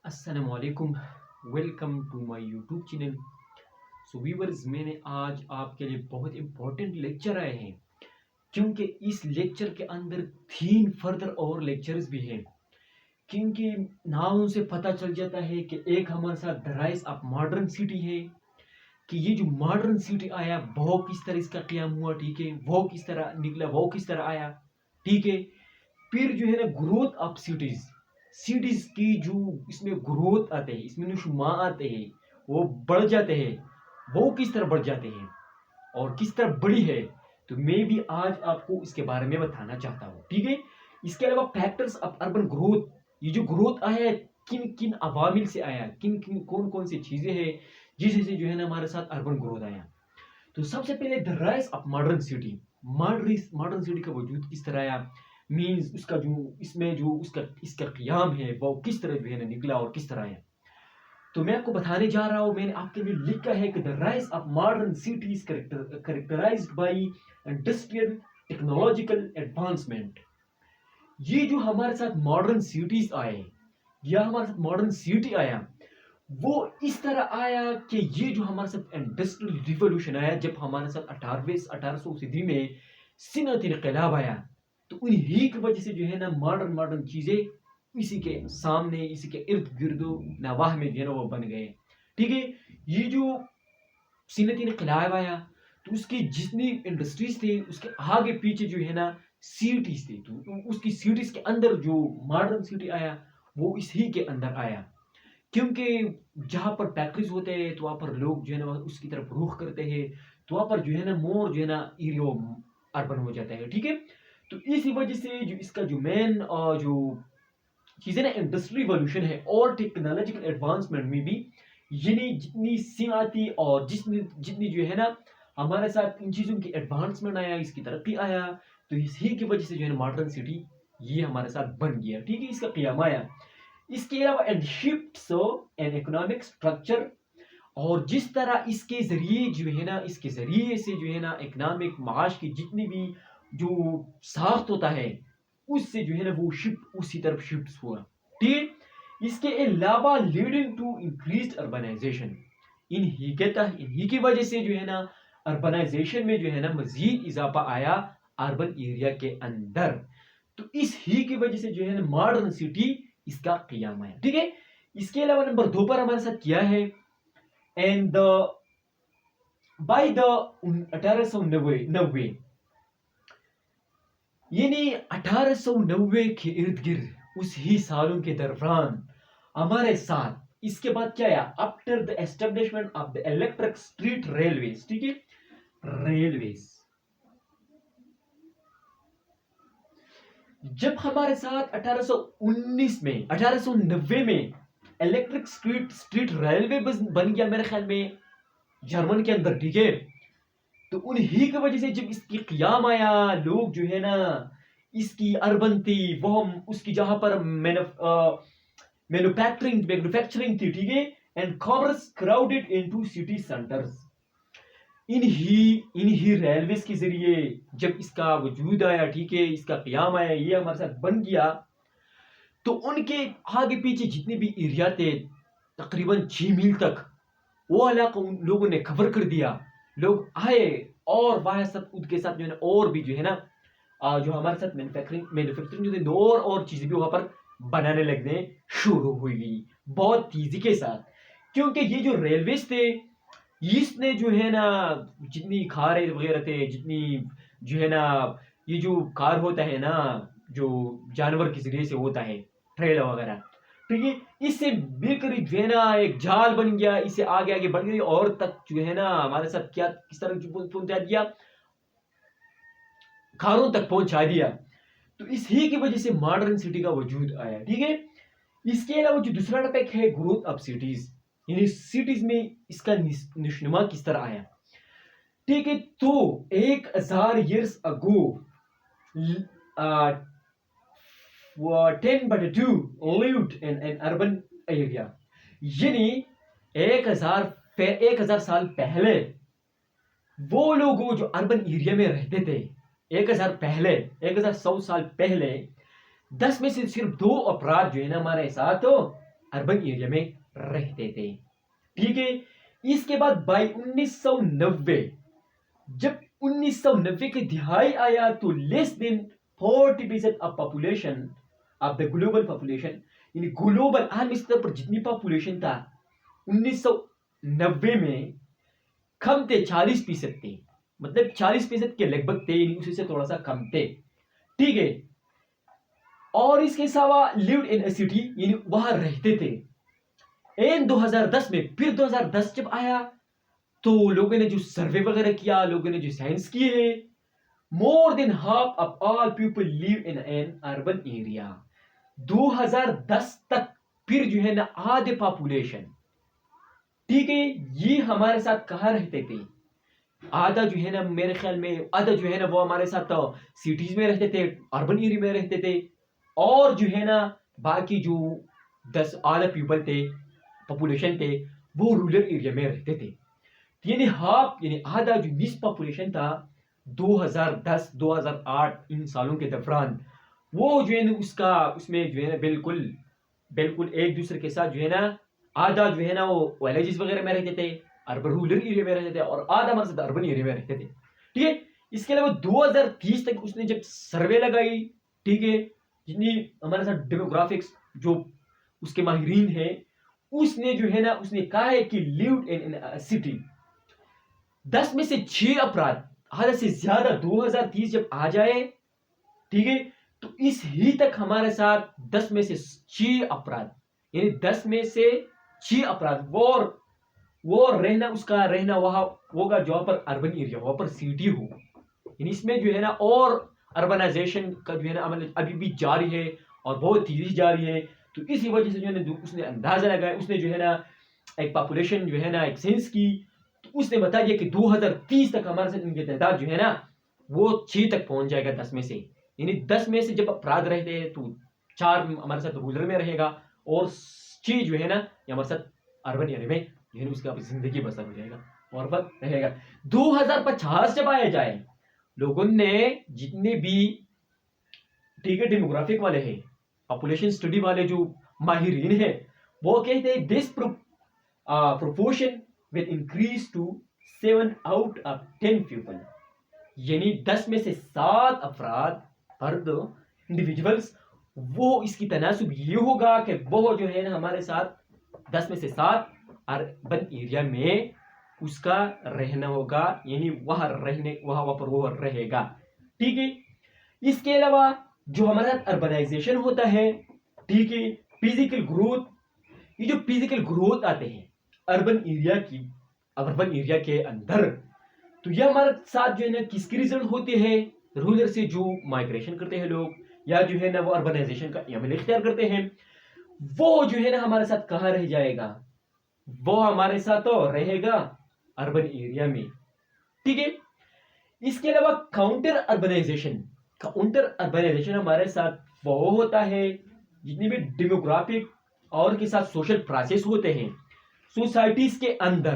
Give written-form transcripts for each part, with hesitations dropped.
السلام علیکم، welcome to my YouTube channel. So viewers, میں نے آج آپ کے لیے بہت امپورٹنٹ لیکچر آئے ہیں کیونکہ اس لیکچر کے اندر 3 فردر اور لیکچرز بھی ہیں. کیونکہ ناموں سے پتہ چل جاتا ہے کہ ایک ہمارے ساتھ the rise of modern city ہے کہ یہ جو ماڈرن سٹی آیا وہ کس طرح اس کا قیام ہوا، ٹھیک ہے، وہ کس طرح نکلا، وہ کس طرح آیا، ٹھیک ہے. پھر جو ہے نا گروتھ آف سٹیز کی جو اس میں گروتھ آتے ہیں، اس میں نشما آتے ہیں، وہ بڑھ جاتے ہیں، وہ کس طرح بڑھ جاتے ہیں اور کس طرح بڑی ہے. تو میں بھی آج آپ کو اس کے بارے میں بتانا چاہتا ہوں، ٹھیک ہے. اس کے علاوہ فیکٹرز آف اربن گروتھ، یہ جو گروتھ آیا ہے کن کن عوامل سے آیا، کون کون سی چیزیں ہیں جس سے جو ہے نا ہمارے ساتھ اربن گروتھ آیا. تو سب سے پہلے the rise of modern city. Modern city کا وجود کس طرح آیا، مینز اس کا جو اس میں جو اس کا قیام ہے وہ کس طرح جو ہے نا نکلا اور کس طرح آیا. تو میں آپ کو بتانے جا رہا ہوں، میں نے آپ کے لیے لکھا ہے کہ the rise of modern cities characterised by industrial technological advancement. یہ جو ہمارے ساتھ ماڈرن سٹیز آئے یا ہمارے ساتھ ماڈرن سٹی آیا وہ اس طرح آیا کہ یہ جو ہمارے ساتھ انڈسٹریل ریولوشن آیا، جب ہمارے ساتھ 1800 میں صنعتی انقلاب آیا، تو انہی کی وجہ سے جو ہے نا ماڈرن چیزیں اسی کے سامنے، اسی کے ارد گرد نواح میں جو ہے نا وہ بن گئے، ٹھیک ہے. یہ جو صنعتی انقلاب آیا تو اس کی جتنی انڈسٹریز تھے اس کے آگے پیچھے جو ہے نا سٹیز تھی، تو اس کی سٹیز کے اندر جو ماڈرن سٹی آیا وہ اس ہی کے اندر آیا. کیونکہ جہاں پر فیکٹریز ہوتے ہیں تو وہاں پر لوگ جو ہے نا اس کی طرف رخ کرتے ہیں، تو وہاں پر جو ہے نا مور جو ہے نا ایریا اربن ہو جاتا ہے، ٹھیک ہے. تو اسی وجہ سے جو اس کا جو مین جو چیزیں نا انڈسٹری ریولوشن ہے اور ٹیکنالوجیکل ایڈوانسمنٹ میں بھی، یعنی جتنی صنعتی اور جتنی جو ہے نا ہمارے ساتھ ان چیزوں کی ایڈوانسمنٹ آیا، اس کی ترقی آیا، تو اس ہی کی وجہ سے جو ہے نا ماڈرن سٹی یہ ہمارے ساتھ بن گیا، ٹھیک ہے، اس کا قیام آیا. اس کے علاوہ and shifts in economic structure, اور جس طرح اس کے ذریعے جو ہے نا اس کے ذریعے سے جو ہے نا اکنامک معاش کی جتنی بھی جو ساخت ہوتا ہے اس سے جو ہے نا وہ شفٹ اسی طرف شفٹ ہوا، ٹھیک. اس کے علاوہ لیڈنگ ٹو انکریزڈ اربنائزیشن، انہی کی وجہ سے جو ہے نا اربنائزیشن میں جو ہے نا مزید اضافہ آیا اربن ایریا کے اندر. تو اس ہی کی وجہ سے جو ہے نا ماڈرن سٹی اس کا قیام آیا، ٹھیک ہے. اس کے علاوہ نمبر 2 پر ہمارے ساتھ کیا ہے، اینڈ بائی دا 1890، یعنی 1890 کے ارد گرد اس ہی سالوں کے دوران ہمارے ساتھ اس کے بعد کیا ہے، after the establishment of the electric street railways, ٹھیک ہے، ریلویز. جب ہمارے ساتھ 1890 میں الیکٹرک اسٹریٹ ریلوے بن گیا میرے خیال میں جرمن کے اندر، ٹھیک ہے. تو انہی کی وجہ سے جب اس کی قیام آیا، لوگ جو ہے نا اس کی اربن تھی وہ اس کی جہاں پر مینوفیکچرنگ تھی، ٹھیک ہے، and commerce crowded into city centres. انہی ریلویز کے ذریعے جب اس کا وجود آیا، ٹھیک ہے، اس کا قیام آیا، یہ ہمارے ساتھ بن گیا، تو ان کے آگے پیچھے جتنے بھی ایریا تھے تقریباً 6 میل تک وہ علاقہ لوگوں نے کور کر دیا. لوگ آئے اور وہاں ان کے ساتھ جو ہے نا اور بھی جو ہے نا جو ہمارے ساتھ مینوفیکچرنگ جو تھی اور چیزیں بھی وہاں پر بنانے لگنے شروع ہوئی بہت تیزی کے ساتھ. کیونکہ یہ جو ریلویز تھے اس نے جو ہے نا جتنی کاریں وغیرہ تھے، جتنی جو ہے نا یہ جو کار ہوتا ہے نا جو جانور کے ذریعے سے ہوتا ہے ٹریلا وغیرہ، ٹھیک ہے، اس سے مل کر جو ہے نا ایک جال بن گیا، اس سے آگے بڑھ گئی اور تک جو ہے نا ہمارے ساتھ کیا کس طرح پہنچا دیا، کاروں تک پہنچا دیا. تو اس ہی کی وجہ سے ماڈرن سٹی کا وجود آیا، ٹھیک ہے. اس کے علاوہ جو دوسرا ٹاپک ہے گروتھ آف سٹیز، یعنی سٹیز میں اس کا نشوما کس طرح آیا، ٹھیک ہے. تو 1000 years ago 10/2 lived in an urban area، یعنی 1000 سال پہلے وہ لوگ جو اربن ایریا میں رہتے تھے 1100 سال پہلے 10 میں سے صرف 2 افراد جو ہے نا ہمارے ساتھ अर्बन एरिया में रहते थे। ठीक है, इसके बाद बाई 1990 जब 1990 की दिहाई आया तो less than 40% of population of the global population, यानी ग्लोबल आलमी स्तर पर जितनी पॉपुलेशन था 1990 में कम थे, 40% थे, मतलब 40% के लगभग थे, यानी उसी से थोड़ा सा कम थे। ठीक है, और इसके अलावा लिव्ड इन अ सिटी, यानी वहां रहते थे। एंड 2010 में, फिर 2010 जब आया तो लोगों ने जो सर्वे वगैरह किया, लोगों ने जो साइंस किए, more than half of all people live in an urban area. 2010 तक फिर जो है ना आधे पॉपुलेशन, ठीक है, ये हमारे साथ कहाँ रहते थे, आधा जो है ना मेरे ख्याल में आधा जो है ना वो हमारे साथ सिटीज में रहते थे, अर्बन एरिया में रहते थे, और जो है ना बाकी जो 10 आधा पीपल थे, पॉपुलेशन थे, वो रूरल एरिया में रहते थे। यानी हाफ, यानी आधा जो निस पॉपुलेशन था 2010 2008 इन सालों के दौरान, वो जो है ना उसमें जो है ना बिल्कुल बिल्कुल एक दूसरे के साथ जो है ना आधा जो है ना वो विलेजेस वगैरह में रहते थे, अर्बन रूरल एरिया में रहते थे, और आधा हमारे साथ अर्बन एरिया में रहते थे। ठीक है, इसके अलावा 2030 तक उसने जब सर्वे लगाई, ठीक है, जितनी हमारे साथ डेमोग्राफिक्स जो उसके माहिरीन है, उसने जो है ना उसने कहा है कि लिव्ड इन सिटी 10 में से 6 अपराध, आधा से ज्यादा 2030 जब आ जाए, ठीक है, तो इस ही तक हमारे साथ 10 में से 6 अपराध, यानी 10 में से 6 अपराध वो रहना, उसका रहना वहां होगा जहां पर अर्बन एरिया, वहां पर सिटी हो। यानी इसमें जो है ना और अर्बनाइजेशन का जो है ना अमल अभी भी जारी है और बहुत तेजी जारी है। तो इसी वजह से जो है ना उसने अंदाजा लगाया, उसने जो है ना एक पॉपुलेशन जो है ना एक सेंस की, तो उसने बता दिया कि 2030 तक हमारे साथ इनकी तादाद जो है ना वो 6 तक पहुंच जाएगा 10 में से। यानी 10 में से जब अपराध रहते हैं तो 4 हमारे साथ रूरल में रहेगा, और 6 जो है ना ये हमारे साथ अर्बन एरिया में जो है ना उसका जिंदगी बसर हो जाएगा और वह रहेगा। 2050 जब आया जाए, लोगों ने जितने भी, ठीक है, डेमोग्राफिक वाले हैं, पॉपुलेशन स्टडी वाले जो माहिरीन है, वो कहते हैं this proportion will increase to 7 out of 10 people, यानी 10 में से 7 अफराद, फर्द, इंडिविजुअल्स, वो इसकी तनासुब ये होगा कि वो जो है ना हमारे साथ 10 में से 7 अर्बन एरिया में उसका रहना होगा, यानी वहां पर वो रहेगा। ठीक है, इसके अलावा जो हमारे साथ अर्बनाइजेशन होता है, ठीक है, फिजिकल ग्रोथ, ये जो फिजिकल ग्रोथ आते हैं अर्बन एरिया के अंदर, तो ये हमारे साथ जो है ना किसके रिजल्ट होते हैं, रूरल से जो माइग्रेशन करते हैं लोग, या जो है ना वो अर्बनाइजेशन का अमल इख्तियार करते हैं, वो जो है ना हमारे साथ कहाँ रह जाएगा, वो हमारे साथ तो रहेगा अर्बन एरिया में। ठीक है, इसके अलावा काउंटर अर्बनाइजेशन हमारे साथ वो होता है जितनी भी डेमोग्राफिक और के साथ सोशल प्रोसेस होते हैं सोसाइटीज के अंदर,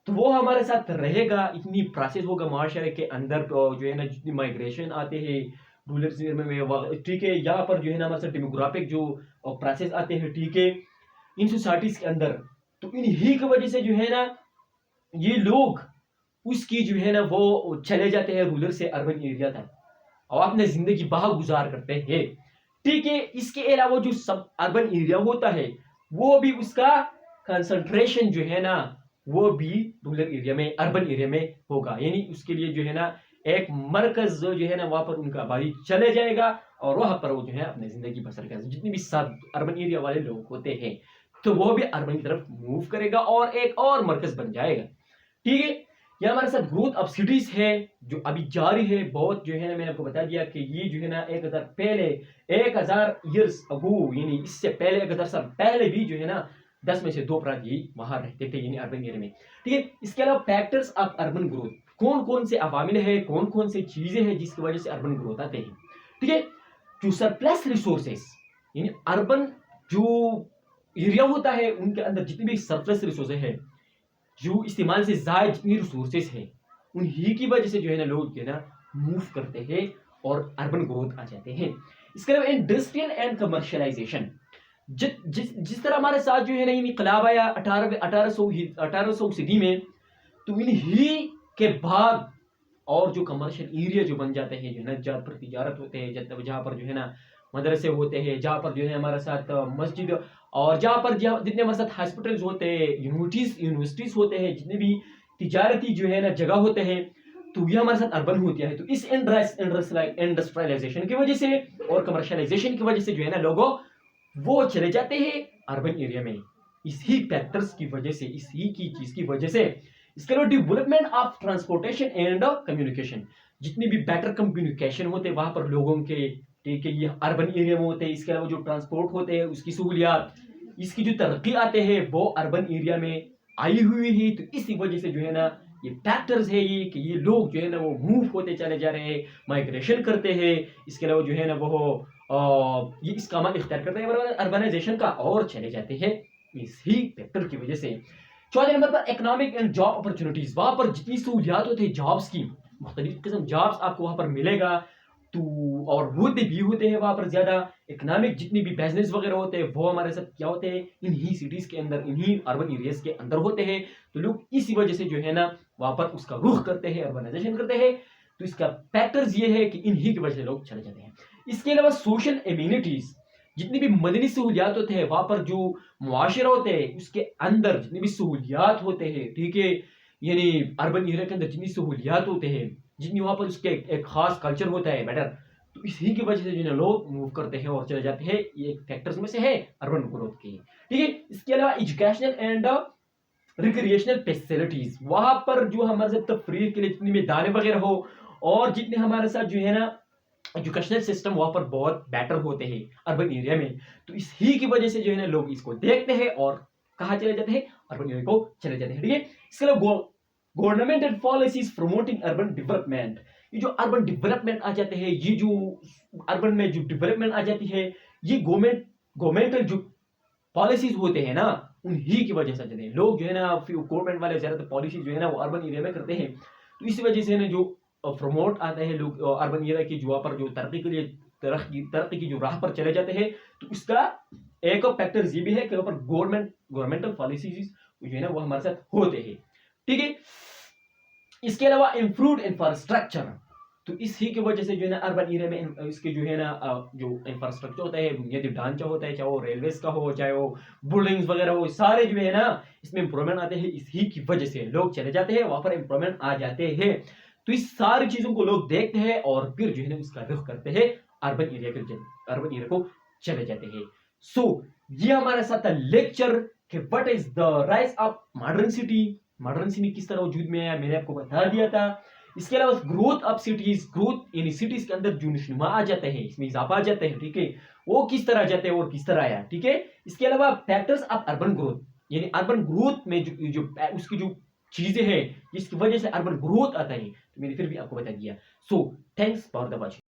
तो वो हमारे साथ रहेगा, इतनी प्रोसेस होगा माशरे के अंदर, तो जो है ना जितनी माइग्रेशन आते हैं रूरल में, ठीक है, यहाँ पर जो है ना हमारे साथ डेमोग्राफिक जो प्रोसेस आते हैं, ठीक है, इन सोसाइटीज के अंदर, तो इन्हीं की वजह से जो है ना ये लोग उसकी जो है ना वो चले जाते हैं रूरल से अर्बन एरिया तक और अपने जिंदगी बाहर गुजार करते हैं। ठीक है, इसके अलावा जो सब अर्बन एरिया होता है वो भी उसका कंसंट्रेशन जो है ना वो भी रूरल एरिया में, अर्बन एरिया में होगा, यानी उसके लिए जो है ना एक मरकज जो है ना वहां पर उनका आबादी चले जाएगा और वहां पर वो जो है अपनी जिंदगी बसर करेगा। जितने भी सब अर्बन एरिया वाले लोग होते हैं तो वो भी अर्बन की तरफ मूव करेगा और एक और मरकज बन जाएगा। ठीक है, ये हमारे साथ ग्रोथ ऑफ सिटीज है जो अभी जारी है, बहुत जो है ना मैंने आपको बता दिया कि ये जो है ना 1000 ईयर्स अगो, यानी इससे पहले 1000 साल पहले भी जो है ना 10 में से 2 अपराध यही वहां रहते थे, यानी अर्बन एरिया में। ठीक है, इसके अलावा फैक्टर्स ऑफ अर्बन ग्रोथ, कौन कौन से अवामिल है, कौन कौन से चीजें हैं जिसकी वजह से अर्बन ग्रोथ आते हैं। ठीक है, जो सरप्लस रिसोर्सेस, यानी अर्बन जो एरिया होता है उनके अंदर जितनी भी सरप्लस रिसोर्सेज है, जो इस्तेमाल से ज्यादा जितनी रिसोर्सेज है, उन्हीं की वजह से जो है ना लोग जो है ना मूव करते हैं और अर्बन ग्रोथ आ जाते हैं। इसके अलावा इंडस्ट्रियल एंड कमर्शियलाइजेशन, जिस तरह हमारे साथ जो है ना इनकलाब आया 1800 सदी में, तो इन्हीं के बाद और जो कमर्शियल एरिया जो बन जाते हैं, जो है ना जहाँ पर तिजारत होते हैं, जहाँ पर जो है ना मदरसे होते हैं, जहाँ पर जो है हमारे साथ मस्जिद, और जहाँ पर जितने हमारे साथ हॉस्पिटल्स होते हैं, यूनिवर्सिटीज होते हैं, जितने भी तिजारती जो है ना जगह होते हैं, तो ये हमारे साथ अर्बन होती है। तो इस इंडस्ट्रियलाइजेशन की वजह से और कमर्शियलाइजेशन की वजह से जो है ना लोगों वो चले जाते हैं अर्बन एरिया में, इसी फैक्टर्स की वजह से, इसी की चीज की वजह से। इसके अलावा development of transportation and communication, जितनी भी बेटर कम्युनिकेशन होते हैं वहां पर लोगों के, ठीक है, ये अर्बन एरिया में होते हैं। इसके अलावा जो ट्रांसपोर्ट होते हैं उसकी सहूलियात, इसकी जो तरक्की आते हैं वो अर्बन एरिया में आई हुई है। तो इसी वजह से जो है ना ये फैक्टर्स है ये कि ये लोग जो है ना वो मूव होते चले जा रहे हैं, माइग्रेशन करते हैं। इसके अलावा जो है ना वो ये इस्कामत इख्तियार करते हैं अर्बनाइजेशन का और चले जाते हैं इसी फैक्टर की वजह से। चौथे नंबर पर इकोनॉमिक एंड जॉब अपॉर्चुनिटीज, वहां पर जितनी सहूलियात होती है जॉब्स की, मुख्तलिफ किस्म जॉब्स आपको वहां पर मिलेगा, तो और होते भी होते हैं वहां पर ज्यादा। इकोनॉमिक जितनी भी बिजनेस वगैरह होते हैं वो हमारे साथ क्या होते हैं, इन्हीं सिटीज के अंदर, इन्हीं अर्बन एरियाज के अंदर होते हैं। तो लोग इसी वजह से जो है ना वहां पर उसका रुख करते हैं, अर्बनाइजेशन करते हैं। तो इसका फैक्टर्स ये है कि इन्हीं की वजह से लोग चले जाते हैं। इसके अलावा सोशल एम्यूनिटीज, जितनी भी मदनी सहूलियात होते हैं वहां पर, जो मुआशरा होते हैं उसके अंदर जितनी भी सहूलियात होते हैं, ठीक है, यानी अर्बन एरिया के अंदर जितनी सहूलियात होते हैं, जितनी वहां पर उसके एक खास कल्चर होता है बेटर, तो इसी की वजह से जो लोग मूव करते हैं और चले जाते हैं। ये एक फैक्टर्स में से है अर्बन ग्रोथ के, ठीक है। इसके अलावा एजुकेशनल एंड रिक्रिएशनल फैसिलिटीज, वहां पर जो हमारे साथ तफरीह के लिए जितनी मैदान वगैरह हो, और जितने हमारे साथ जो है ना एजुकेशनल सिस्टम वहां पर बहुत बेटर होते हैं अर्बन एरिया में। तो इसी की वजह से जो है ना लोग इसको देखते हैं और कहाँ चले जाते हैं, अर्बन एरिया को चले जाते हैं, ठीक है। इसके अलावा government and policies promoting urban development, ये जो अर्बन डेवलपमेंट आ जाते हैं, ये जो अर्बन में जो डेवलपमेंट आ जाती है, ये गवर्नमेंटल जो पॉलिसीज होते हैं ना उन्हीं की वजह से जाते हैं। लोग जो है ना गवर्नमेंट वाले ज्यादातर पॉलिसीज जो है ना वो अर्बन एरिया में करते हैं। तो इसी वजह से ना जो प्रमोट आते हैं लोग अर्बन एरिया की, जो पर जो तरक्की के लिए तरक्की की जो राह पर चले जाते हैं। तो उसका एक फैक्टर ये भी है कि वहां पर गवर्नमेंटल पॉलिसीज जो है ना वो हमारे साथ होते हैं, ठीक है। इसके अलावा इम्प्रूव्ड इंफ्रास्ट्रक्चर, तो इसी की वजह से जो है ना अर्बन एरिया में इसके जो है ना जो इंफ्रास्ट्रक्चर होता है, बुनियादी ढांचा होता है, चाहे वो रेलवेज का हो, चाहे वो बिल्डिंग्स वगैरह हो, सारे जो है ना इसमें इंप्रूवमेंट आते हैं। इसी की वजह से लोग चले जाते हैं, वहां पर इंप्रूवमेंट आ जाते हैं। तो इस सारी चीजों को लोग देखते हैं और फिर जो है ना उसका रुख करते हैं अर्बन एरिया को चले जाते हैं। सो ये हमारे साथ लेक्चर कि what is the rise of modern city किस तरह वजूद में आया, मैंने आपको बता दिया था। इसके अलावा ग्रोथ ऑफ सिटीज, ग्रोथ यानी सिटीज के अंदर जो नशनुमा आ जाते हैं, इसमें इजाफा आ जाता है, ठीक है, वो किस तरह जाते हैं और किस तरह आया, ठीक है। इसके अलावा फैक्टर्स ऑफ अर्बन ग्रोथ, यानी अर्बन ग्रोथ में जो उसकी जो चीजें हैं जिसकी वजह से अर्बन ग्रोथ आता है, तो मैंने फिर भी आपको बता दिया। So thanks for the watching.